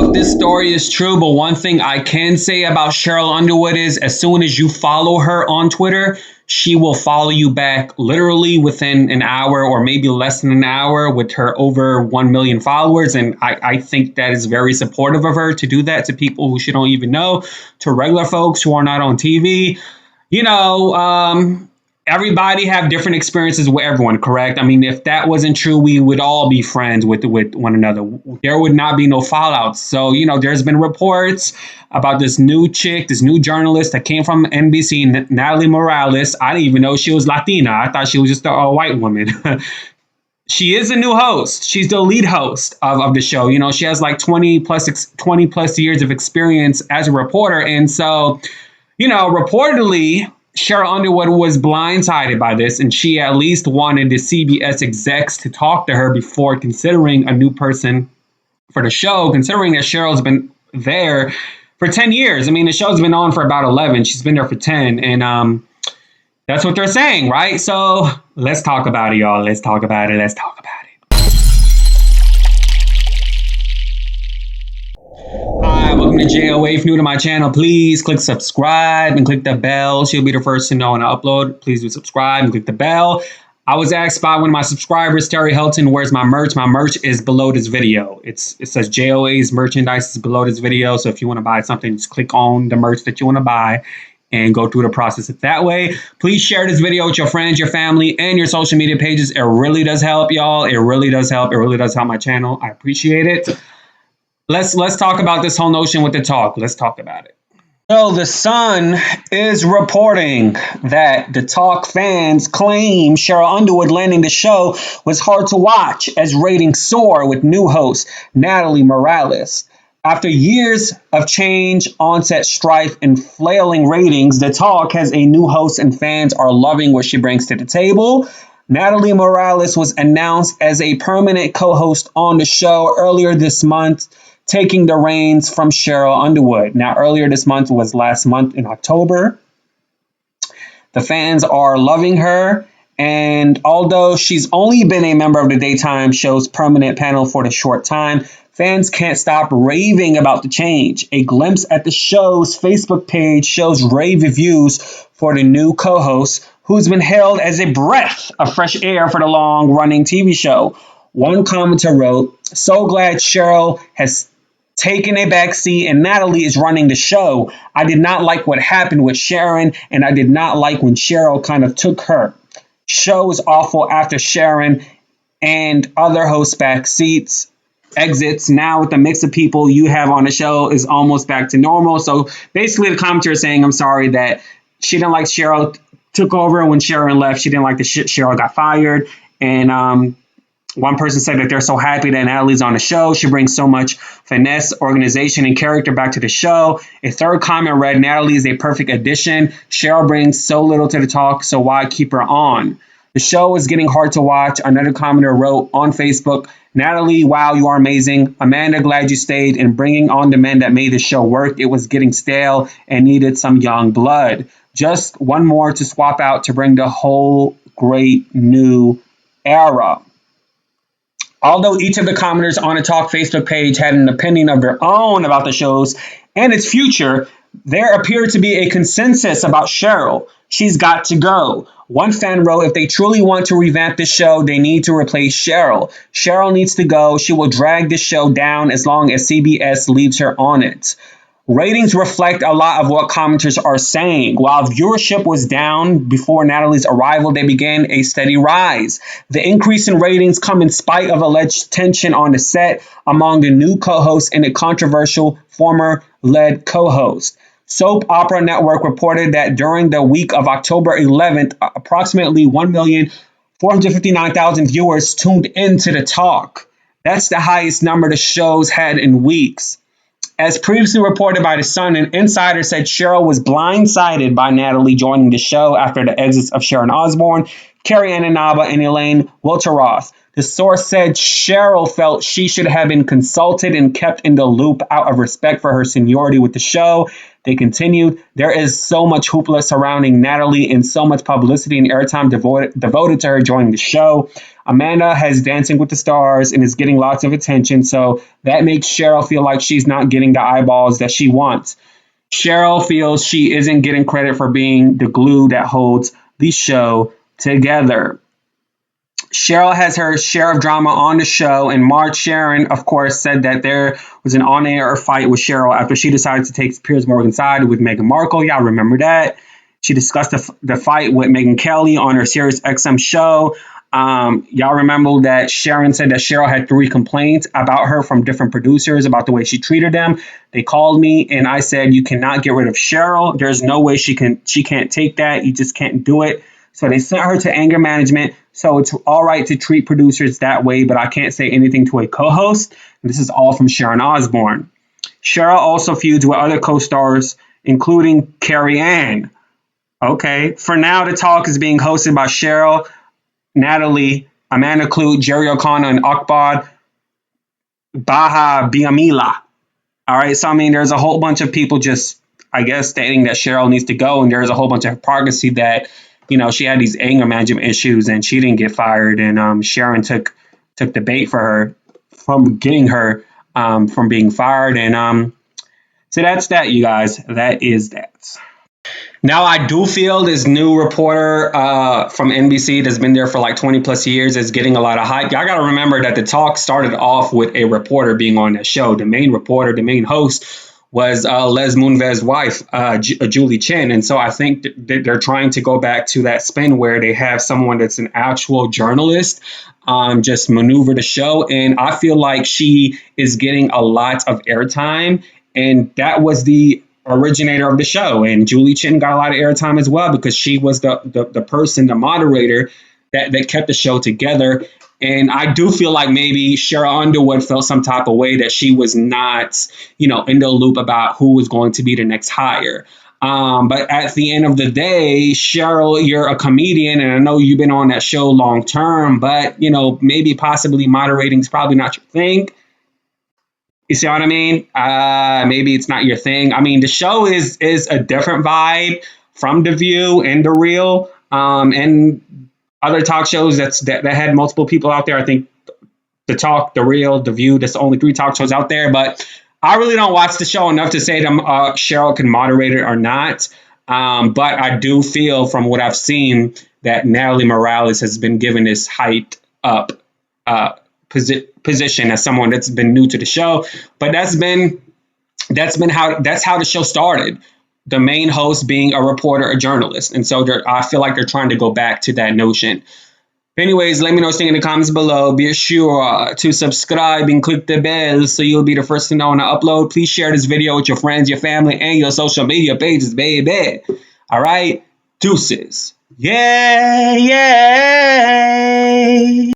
if this story is true, but one thing I can say about Sheryl Underwood is as soon as you follow her on Twitter, she will follow you back literally within an hour or maybe less than an hour with her over 1 million followers. And I think that is very supportive of her to do that to people who she don't even know, to regular folks who are not on TV. You know, everybody have different experiences with everyone, correct? I mean, if that wasn't true, we would all be friends with one another. There would not be no fallout. So, you know, there's been reports about this new chick, this new journalist that came from NBC, Natalie Morales. I didn't even know she was Latina. I thought she was just a white woman. She is a new host. She's the lead host of the show. You know, she has like 20 plus years of experience as a reporter. And so, you know, reportedly, Sheryl Underwood was blindsided by this, and she at least wanted the CBS execs to talk to her before considering a new person for the show, considering that Sheryl's been there for 10 years. I mean, the show's been on for about 11. She's been there for 10. And that's what they're saying, right? So let's talk about it, y'all. Let's talk about it. Let's talk about it. Hi, welcome to JOA. If you're new to my channel, please click subscribe and click the bell. She'll be the first to know when I upload. Please do subscribe and click the bell. I was asked by one of my subscribers, Terry Helton, where's my merch? My merch is below this video. It says JOA's merchandise is below this video. So if you want to buy something, just click on the merch that you want to buy and go through the process that way. Please share this video with your friends, your family, and your social media pages. It really does help, y'all. It really does help. It really does help my channel. I appreciate it. Let's talk about this whole notion with the talk. Let's talk about it. So the Sun is reporting that the talk fans claim Sheryl Underwood landing the show was hard to watch as ratings soar with new host Natalie Morales. After years of change, on-set strife, and flailing ratings, the talk has a new host and fans are loving what she brings to the table. Natalie Morales was announced as a permanent co-host on the show earlier this month, taking the reins from Sheryl Underwood. Now, earlier this month was last month in October. The fans are loving her. And although she's only been a member of the daytime show's permanent panel for the short time, fans can't stop raving about the change. A glimpse at the show's Facebook page shows rave reviews for the new co-host, who's been hailed as a breath of fresh air for the long-running TV show. One commenter wrote, "So glad Sheryl has taken a back seat and Natalie is running the show. I did not like what happened with Sharon, and I did not like when Sheryl kind of took her. Show was awful after Sharon and other hosts' back seats exits. Now with the mix of people you have on the show is almost back to normal." So basically the commenter is saying, I'm sorry that she didn't like Sheryl took over when Sharon left. She didn't like the shit Sheryl got fired. And one person said that they're so happy that Natalie's on the show. She brings so much finesse, organization, and character back to the show. A third comment read, "Natalie is a perfect addition. Sheryl brings so little to the talk, so why keep her on? The show is getting hard to watch." Another commenter wrote on Facebook, "Natalie, wow, you are amazing. Amanda, glad you stayed. And bringing on the men that made the show work. It was getting stale and needed some young blood. Just one more to swap out to bring the whole great new era." Although each of the commenters on the Talk Facebook page had an opinion of their own about the shows and its future, there appeared to be a consensus about Sheryl. She's got to go. One fan wrote, "If they truly want to revamp the show, they need to replace Sheryl. Sheryl needs to go. She will drag the show down as long as CBS leaves her on it." Ratings reflect a lot of what commenters are saying. While viewership was down before Natalie's arrival, they began a steady rise. The increase in ratings come in spite of alleged tension on the set among the new co-host and a controversial former lead co-host. Soap Opera Network reported that during the week of October 11th, approximately 1,459,000 viewers tuned into the talk. That's the highest number the show's had in weeks. As previously reported by The Sun, an insider said Sheryl was blindsided by Natalie joining the show after the exits of Sharon Osbourne, Carrie Ann Inaba, and Elaine Welteroth. The source said Sheryl felt she should have been consulted and kept in the loop out of respect for her seniority with the show. They continued. There is so much hoopla surrounding Natalie and so much publicity and airtime devoted to her joining the show. Amanda has Dancing with the Stars and is getting lots of attention, so that makes Sheryl feel like she's not getting the eyeballs that she wants. Sheryl feels she isn't getting credit for being the glue that holds the show together. Sheryl has her share of drama on the show. In March, Sharon, of course, said that there was an on-air fight with Sheryl after she decided to take Piers Morgan's side with Meghan Markle. Y'all remember that? She discussed the fight with Megyn Kelly on her Sirius XM show. Y'all remember that Sharon said that Sheryl had 3 complaints about her from different producers about the way she treated them. They called me and I said, you cannot get rid of Sheryl. There's no way she can't take that. You just can't do it. So they sent her to anger management. So it's all right to treat producers that way, but I can't say anything to a co-host. And this is all from Sharon Osbourne. Sheryl also feuds with other co-stars, including Carrie Ann. Okay, for now, the talk is being hosted by Sheryl, Natalie, Amanda Clute, Jerry O'Connor, and Akbar Baha Biamila. All right, so I mean, there's a whole bunch of people just, I guess, stating that Sheryl needs to go, and there's a whole bunch of hypocrisy that, you know, she had these anger management issues and she didn't get fired, and Sharon took the bait for her from getting her from being fired, and so that's that, you guys. That is that. Now, I do feel this new reporter from NBC that's been there for like 20 plus years is getting a lot of hype. Y'all got to remember that the talk started off with a reporter being on that show. The main reporter, the main host was Les Moonves' wife, Julie Chen. And so I think that they're trying to go back to that spin where they have someone that's an actual journalist just maneuver the show. And I feel like she is getting a lot of airtime. And that was the originator of the show, and Julie Chen got a lot of airtime as well because she was the person, the moderator that kept the show together. And I do feel like maybe Sheryl Underwood felt some type of way that she was not, you know, in the loop about who was going to be the next hire. But at the end of the day, Sheryl, you're a comedian, and I know you've been on that show long term, but, you know, maybe possibly moderating is probably not your thing. You see what I mean? Maybe it's not your thing. I mean, the show is a different vibe from The View and The Real, and other talk shows that had multiple people out there. I think The Talk, The Real, The View, that's the only 3 talk shows out there. But I really don't watch the show enough to say that Sheryl can moderate it or not. But I do feel from what I've seen that Natalie Morales has been given this hyped up position as someone that's been new to the show, but that's how the show started. The main host being a reporter, a journalist, and so I feel like they're trying to go back to that notion. Anyways, let me know what you think in the comments below. Be sure to subscribe and click the bell so you'll be the first to know when I upload. Please share this video with your friends, your family, and your social media pages, baby. All right, deuces. Yeah.